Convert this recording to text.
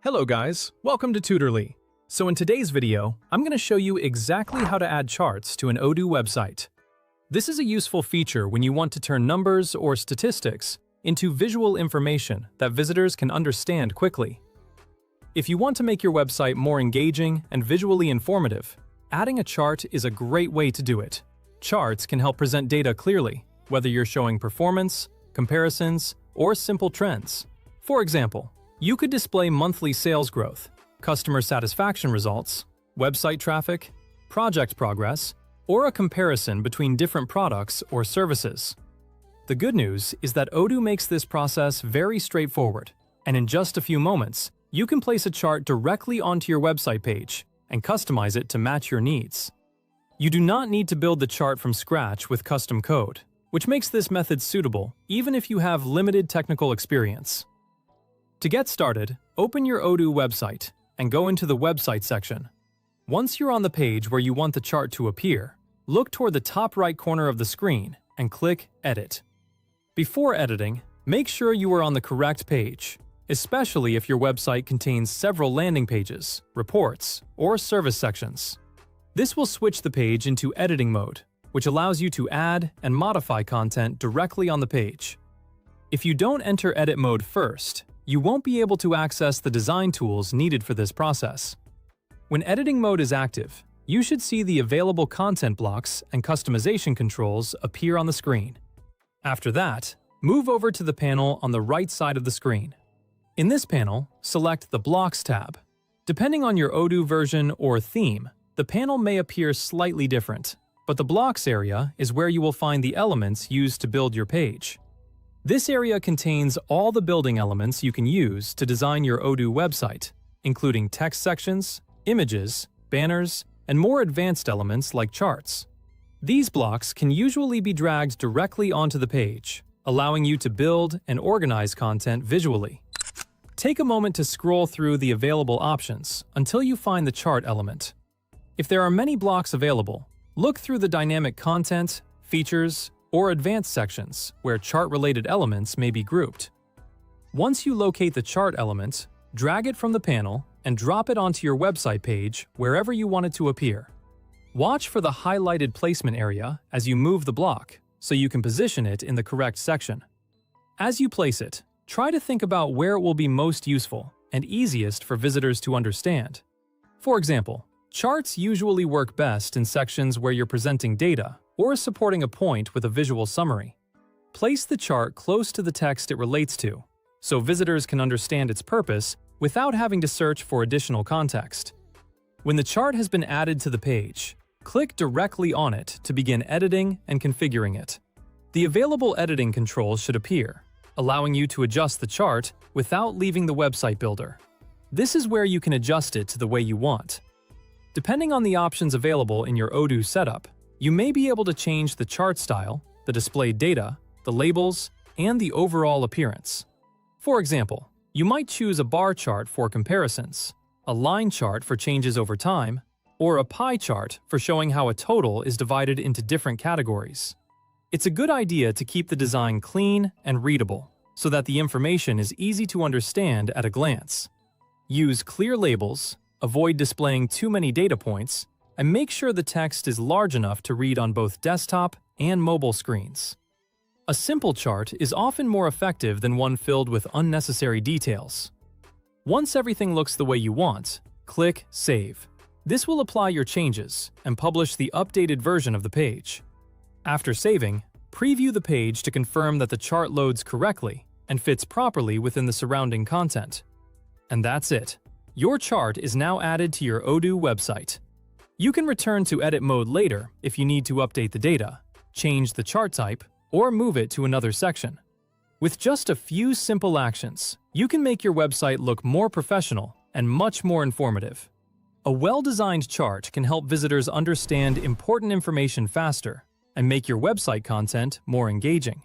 Hello guys, welcome to Tutorly. So in today's video, I'm going to show you exactly how to add charts to an Odoo website. This is a useful feature when you want to turn numbers or statistics into visual information that visitors can understand quickly. If you want to make your website more engaging and visually informative, adding a chart is a great way to do it. Charts can help present data clearly, whether you're showing performance, comparisons, or simple trends. For example, you could display monthly sales growth, customer satisfaction results, website traffic, project progress, or a comparison between different products or services. The good news is that Odoo makes this process very straightforward, and in just a few moments, you can place a chart directly onto your website page and customize it to match your needs. You do not need to build the chart from scratch with custom code, which makes this method suitable even if you have limited technical experience. To get started, open your Odoo website and go into the Website section. Once you're on the page where you want the chart to appear, look toward the top right corner of the screen and click Edit. Before editing, make sure you are on the correct page, especially if your website contains several landing pages, reports, or service sections. This will switch the page into editing mode, which allows you to add and modify content directly on the page. If you don't enter edit mode first, you won't be able to access the design tools needed for this process. When editing mode is active, you should see the available content blocks and customization controls appear on the screen. After that, move over to the panel on the right side of the screen. In this panel, select the Blocks tab. Depending on your Odoo version or theme, the panel may appear slightly different, but the Blocks area is where you will find the elements used to build your page. This area contains all the building elements you can use to design your Odoo website, including text sections, images, banners, and more advanced elements like charts. These blocks can usually be dragged directly onto the page, allowing you to build and organize content visually. Take a moment to scroll through the available options until you find the chart element. If there are many blocks available, look through the dynamic content, features, or advanced sections where chart-related elements may be grouped. Once you locate the chart element, drag it from the panel and drop it onto your website page wherever you want it to appear. Watch for the highlighted placement area as you move the block so you can position it in the correct section. As you place it, try to think about where it will be most useful and easiest for visitors to understand. For example, charts usually work best in sections where you're presenting data or supporting a point with a visual summary. Place the chart close to the text it relates to, so visitors can understand its purpose without having to search for additional context. When the chart has been added to the page, click directly on it to begin editing and configuring it. The available editing controls should appear, allowing you to adjust the chart without leaving the website builder. This is where you can adjust it to the way you want. Depending on the options available in your Odoo setup, you may be able to change the chart style, the displayed data, the labels, and the overall appearance. For example, you might choose a bar chart for comparisons, a line chart for changes over time, or a pie chart for showing how a total is divided into different categories. It's a good idea to keep the design clean and readable, so that the information is easy to understand at a glance. Use clear labels, avoid displaying too many data points, and make sure the text is large enough to read on both desktop and mobile screens. A simple chart is often more effective than one filled with unnecessary details. Once everything looks the way you want, click Save. This will apply your changes and publish the updated version of the page. After saving, preview the page to confirm that the chart loads correctly and fits properly within the surrounding content. And that's it. Your chart is now added to your Odoo website. You can return to edit mode later if you need to update the data, change the chart type, or move it to another section. With just a few simple actions, you can make your website look more professional and much more informative. A well-designed chart can help visitors understand important information faster and make your website content more engaging.